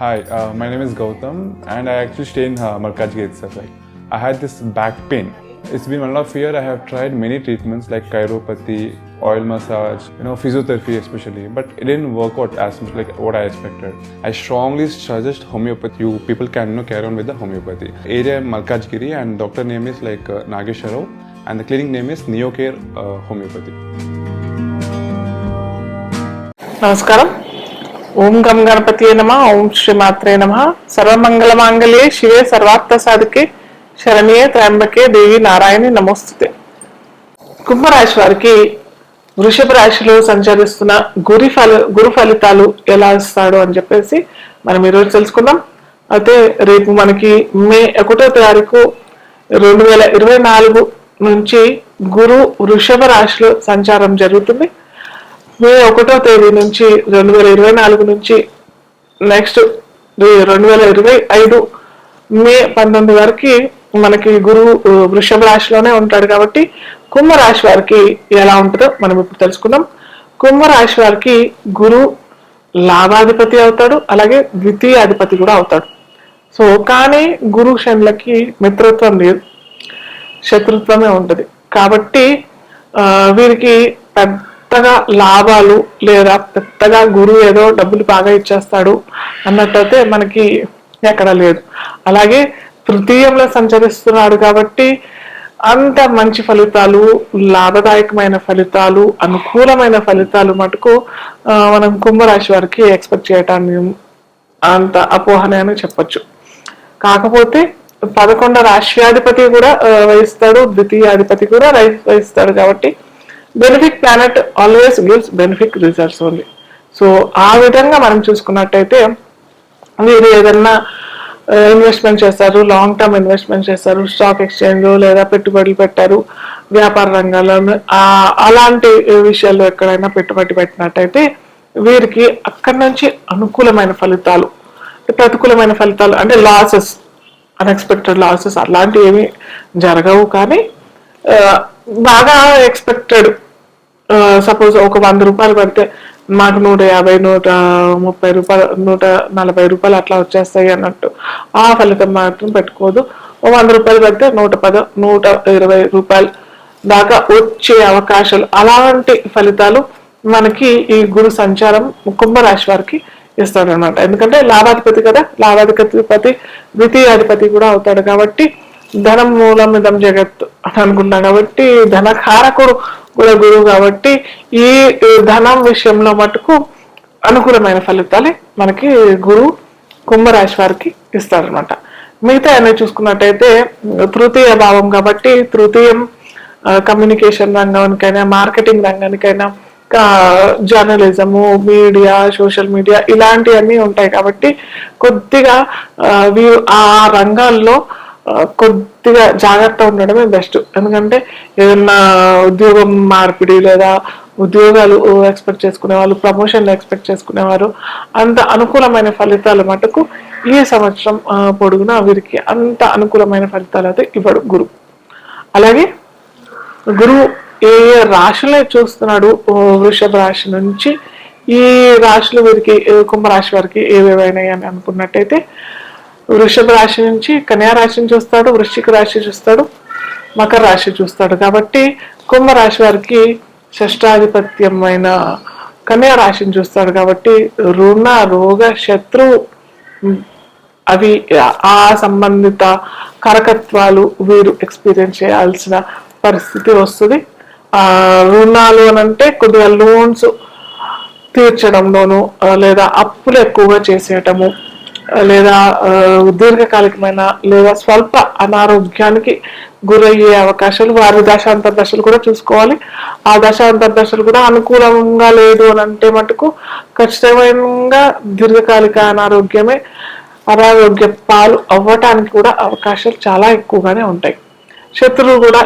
Hi, my name is Gautam and I actually stay in Malkajgiri itself. I had this back pain. It's been 1.5 years. I have tried many treatments like chiropathy, oil massage, physiotherapy especially, but it didn't work out as much like what I expected. I strongly suggest homeopathy. You people can carry on with the homeopathy. Area Malkajgiri and doctor name is like Nageswar Rao and the clinic name is Neocare Homeopathy. నమస్కారం. ఓం గం గణపతి నమ. ఓం శ్రీ మాత్రే నమ. సర్వమంగళ మాంగళ్యే శివే సర్వార్థ సాధికే శరణ్యే త్రయంబకే దేవి నారాయణి నమోస్తుతే. కుంభరాశి వారికి వృషభ రాశిలో సంచరిస్తున్న గురు ఫలితాలు ఎలా ఇస్తాడు అని చెప్పేసి మనం ఈరోజు తెలుసుకుందాం. అయితే రేపు మనకి మే 1వ తారీఖు 2024 నుంచి గురు వృషభ రాశిలో సంచారం జరుగుతుంది. మే 1వ తేదీ నుంచి 2024 నుంచి నెక్స్ట్ 2025 మే 19 వరకు మనకి గురువు వృషభ రాశిలోనే ఉంటాడు. కాబట్టి కుంభరాశి వారికి ఎలా ఉంటుందో మనం ఇప్పుడు తెలుసుకుందాం. కుంభరాశి వారికి గురు లాభాధిపతి అవుతాడు, అలాగే ద్వితీయాధిపతి కూడా అవుతాడు. సో కానీ గురు శనులకి మిత్రత్వం లేదు, శత్రుత్వమే ఉంటుంది. కాబట్టి వీరికి పెద్దగా లాభాలు లేదా పెద్దగా గురువు ఏదో డబ్బులు బాగా ఇచ్చేస్తాడు అన్నట్టయితే మనకి ఎక్కడ లేదు. అలాగే తృతీయంలో సంచరిస్తున్నాడు కాబట్టి అంత మంచి ఫలితాలు, లాభదాయకమైన ఫలితాలు, అనుకూలమైన ఫలితాలు మటుకు మనం కుంభరాశి వారికి ఎక్స్పెక్ట్ చేయటాన్ని అంత అపోహనే అని చెప్పొచ్చు. కాకపోతే 11వ రాష్ట్రాధిపతి కూడా వహిస్తాడు, ద్వితీయాధిపతి కూడా వహిస్తాడు. కాబట్టి benefit planet always gives benefit results only. So ఆ విధంగా మనం చూసుకున్నట్టయితే మీరు ఏదన్నా ఇన్వెస్ట్మెంట్ చేస్తారు, లాంగ్ టర్మ్ ఇన్వెస్ట్మెంట్ చేస్తారు, స్టాక్ ఎక్స్చేంజ్ లేదా పెట్టుబడులు పెట్టారు, వ్యాపార రంగాల్లో అలాంటి విషయాల్లో ఎక్కడైనా పెట్టుబడి పెట్టినట్టయితే వీరికి అక్కడి నుంచి అనుకూలమైన ఫలితాలు, ప్రతికూలమైన ఫలితాలు అంటే లాసెస్, అన్ఎక్స్పెక్టెడ్ లాసెస్ అలాంటివి ఏమి జరగవు. కానీ బాగా ఎక్స్పెక్టెడ్ సపోజ్ ఒక 100 రూపాయలు పడితే మాకు 150, 130 రూపాయలు, 140 రూపాయలు అట్లా వచ్చేస్తాయి అన్నట్టు ఆ ఫలితం మాత్రం పెట్టుకోదు. 100 రూపాయలు పడితే 110, 120 రూపాయలు దాకా వచ్చే అవకాశాలు, అలాంటి ఫలితాలు మనకి ఈ గురు సంచారం కుంభరాశి వారికి ఇస్తాడు అనమాట. ఎందుకంటే లాభాధిపతి కదా, లాభాధిపతి ద్వితీయాధిపతి కూడా అవుతాడు. కాబట్టి ధనం మూలం ఇదం జగత్ అని అనుకుంటాం. కాబట్టి ధనకారకుడు కూడా గురువు. కాబట్టి ఈ ధనం విషయంలో మటుకు అనుకూలమైన ఫలితాలే మనకి గురువు కుంభరాశి వారికి ఇస్తారనమాట. మిగతా అన్నీ చూసుకున్నట్టయితే తృతీయ భావం కాబట్టి తృతీయం కమ్యూనికేషన్ రంగానికైనా, మార్కెటింగ్ రంగానికైనా, జర్నలిజము, మీడియా, సోషల్ మీడియా ఇలాంటివన్నీ ఉంటాయి. కాబట్టి కొద్దిగా ఆ రంగాల్లో కొద్దిగా జాగ్రత్త ఉండడమే బెస్ట్. ఎందుకంటే ఏదన్నా ఉద్యోగం మార్పిడి లేదా ఉద్యోగాలు ఎక్స్పెక్ట్ చేసుకునే వాళ్ళు, ప్రమోషన్లు ఎక్స్పెక్ట్ చేసుకునేవారు అంత అనుకూలమైన ఫలితాలు మటుకు ఈ సంవత్సరం పొడుగునా వీరికి అంత అనుకూలమైన ఫలితాలు అయితే ఇవ్వడు గురువు. అలాగే గురువు ఏ రాశులే చూస్తున్నాడు వృషభ రాశి నుంచి ఈ రాశులు వీరికి కుంభరాశి వారికి ఏవేవైనాయి అని అనుకున్నట్టయితే వృషభ రాశి నుంచి కన్యా రాశిని చూస్తాడు, వృశ్చిక రాశి చూస్తాడు, మకర రాశి చూస్తాడు. కాబట్టి కుంభరాశి వారికి షష్టాధిపత్యమైన కన్యా రాశిని చూస్తాడు. కాబట్టి రుణ, రోగ, శత్రు అవి ఆ సంబంధిత కరకత్వాలు వీరు ఎక్స్పీరియన్స్ చేయాల్సిన పరిస్థితి వస్తుంది. రుణాలు అని అంటే కొద్దిగా లోన్స్ తీర్చడంలోనూ లేదా అప్పులు ఎక్కువగా చేసేయటము లేదా దీర్ఘకాలికమైన లేదా స్వల్ప అనారోగ్యానికి గురయ్యే అవకాశాలు, వారి దశాంతర దశలు కూడా చూసుకోవాలి. ఆ దశాంతర దశలు కూడా అనుకూలంగా లేదు అని అంటే మటుకు ఖచ్చితంగా దీర్ఘకాలిక అనారోగ్య పాలు అవ్వటానికి కూడా అవకాశాలు చాలా ఎక్కువగానే ఉంటాయి. శత్రువులు కూడా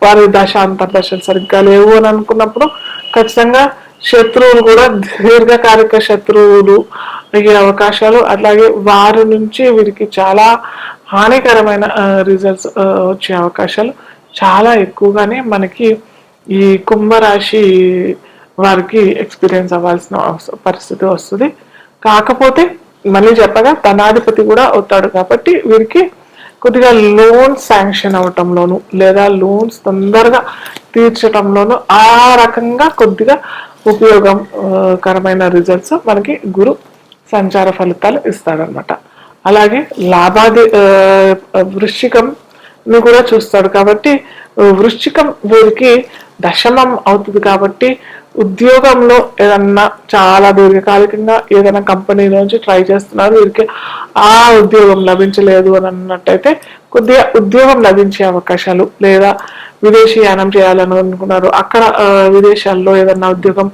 వారి దశాంతర దశలు సరిగ్గా లేవు అని అనుకున్నప్పుడు ఖచ్చితంగా శత్రువులు కూడా దీర్ఘకాలిక శత్రువులు అయ్యే అవకాశాలు, అట్లాగే వారి నుంచి వీరికి చాలా హానికరమైన రిజల్ట్స్ వచ్చే అవకాశాలు చాలా ఎక్కువగానే మనకి ఈ కుంభరాశి వారికి ఎక్స్పీరియన్స్ అవ్వాల్సిన పరిస్థితి వస్తుంది. కాకపోతే మళ్ళీ చెప్పగా ధనాధిపతి కూడా అవుతాడు కాబట్టి వీరికి కొద్దిగా లోన్ శాంక్షన్ అవటంలోను లేదా లోన్స్ తొందరగా తీర్చటంలోను ఆ రకంగా కొద్దిగా ఉపయోగకరమైన రిజల్ట్స్ మనకి గురు సంచార ఫలితాలు ఇస్తాడనమాట. అలాగే వృశ్చికం కూడా చూస్తాడు కాబట్టి వృశ్చికం వీరికి దశమం అవుతుంది కాబట్టి ఉద్యోగంలో ఏదన్నా చాలా దీర్ఘకాలికంగా ఏదైనా కంపెనీలోంచి ట్రై చేస్తున్నారు, వీరికి ఆ ఉద్యోగం లభించలేదు అని అన్నట్టయితే కొద్దిగా ఉద్యోగం లభించే అవకాశాలు, లేదా విదేశీయానం చేయాలని అనుకున్నారు, అక్కడ విదేశాల్లో ఏదన్నా ఉద్యోగం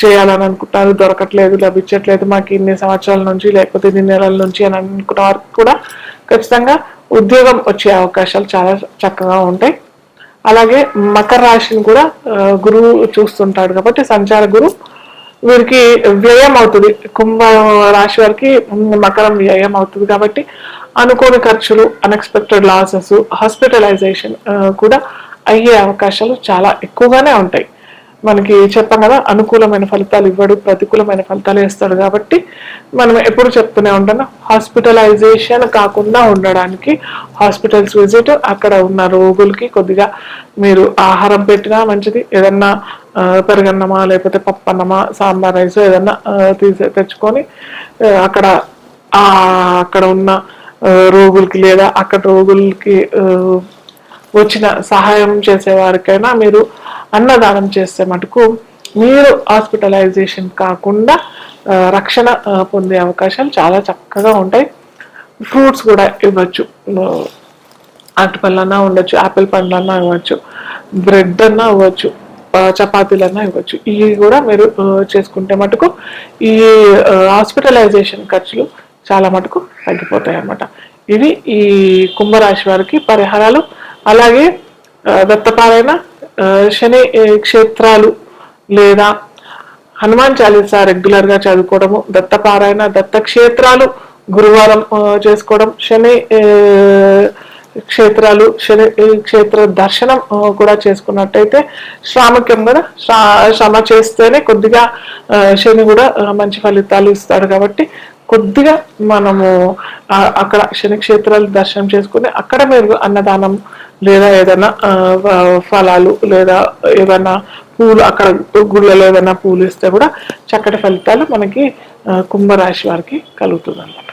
చేయాలని అనుకుంటున్నారు, దొరకట్లేదు, లభించట్లేదు, మాకు ఇన్ని సంవత్సరాల నుంచి లేకపోతే ఇన్ని నెలల నుంచి అని అనుకున్న వారికి కూడా ఖచ్చితంగా ఉద్యోగం వచ్చే అవకాశాలు చాలా చక్కగా ఉంటాయి. అలాగే మకర రాశిని కూడా గురువు చూస్తుంటాడు కాబట్టి సంచార గురువు వీరికి వ్యయం అవుతుంది. కుంభ రాశి వారికి మకరం వ్యయం అవుతుంది కాబట్టి అనుకోని ఖర్చులు, అన్ఎక్స్పెక్టెడ్ లాసెస్, హాస్పిటలైజేషన్ కూడా అయ్యే అవకాశాలు చాలా ఎక్కువగానే ఉంటాయి. మనకి చెప్పాం కదా, అనుకూలమైన ఫలితాలు ఇవ్వడు, ప్రతికూలమైన ఫలితాలు ఇస్తాడు కాబట్టి మనం ఎప్పుడు చెప్తూనే ఉంటాను, హాస్పిటలైజేషన్ కాకుండా ఉండడానికి హాస్పిటల్స్ విజిట్, అక్కడ ఉన్న రోగులకి కొద్దిగా మీరు ఆహారం పెట్టినా మంచిది, ఏదన్నా పెరుగన్నమా లేకపోతే పప్పన్నమా సాంబార్ రైస్ ఏదన్నా తెచ్చుకొని అక్కడ ఉన్న రోగులకి లేదా అక్కడ రోగులకి వచ్చిన సహాయం చేసే వారికైనా మీరు అన్నదానం చేస్తే మటుకు మీరు హాస్పిటలైజేషన్ కాకుండా రక్షణ పొందే అవకాశాలు చాలా చక్కగా ఉంటాయి. ఫ్రూట్స్ కూడా ఇవ్వచ్చు, అరటిపళ్ళన్నా ఉండొచ్చు, ఆపిల్ పండ్లన్నా ఇవ్వచ్చు, బ్రెడ్ అన్నా ఇవ్వచ్చు, చపాతీలన్నా ఇవ్వచ్చు. ఇవి కూడా మీరు చేసుకుంటే మటుకు ఈ హాస్పిటలైజేషన్ ఖర్చులు చాలా మటుకు తగ్గిపోతాయి అన్నమాట. ఇవి ఈ కుంభరాశి వారికి పరిహారాలు. అలాగే దత్తపారాయణ, శని క్షేత్రాలు లేదా హనుమాన్ చాలీసా రెగ్యులర్ గా చదువుకోవడము, దత్తపారాయణ, దత్తక్షేత్రాలు గురువారం చేసుకోవడం, శని క్షేత్రాలు, శని క్షేత్ర దర్శనం కూడా చేసుకున్నట్టయితే శ్రామక్యం కూడా శ్రమ చేస్తేనే కొద్దిగా శని కూడా మంచి ఫలితాలు ఇస్తాడు కాబట్టి కొద్దిగా మనము అక్కడ శని క్షేత్రాలు దర్శనం చేసుకుని అక్కడ మీరు అన్నదానం లేదా ఏదైనా ఫలాలు లేదా ఏదైనా పూలు అక్కడ గుళ్ళలో ఏదైనా పూలు ఇస్తే కూడా చక్కటి ఫలితాలు మనకి కుంభరాశి వారికి కలుగుతుంది అన్నమాట.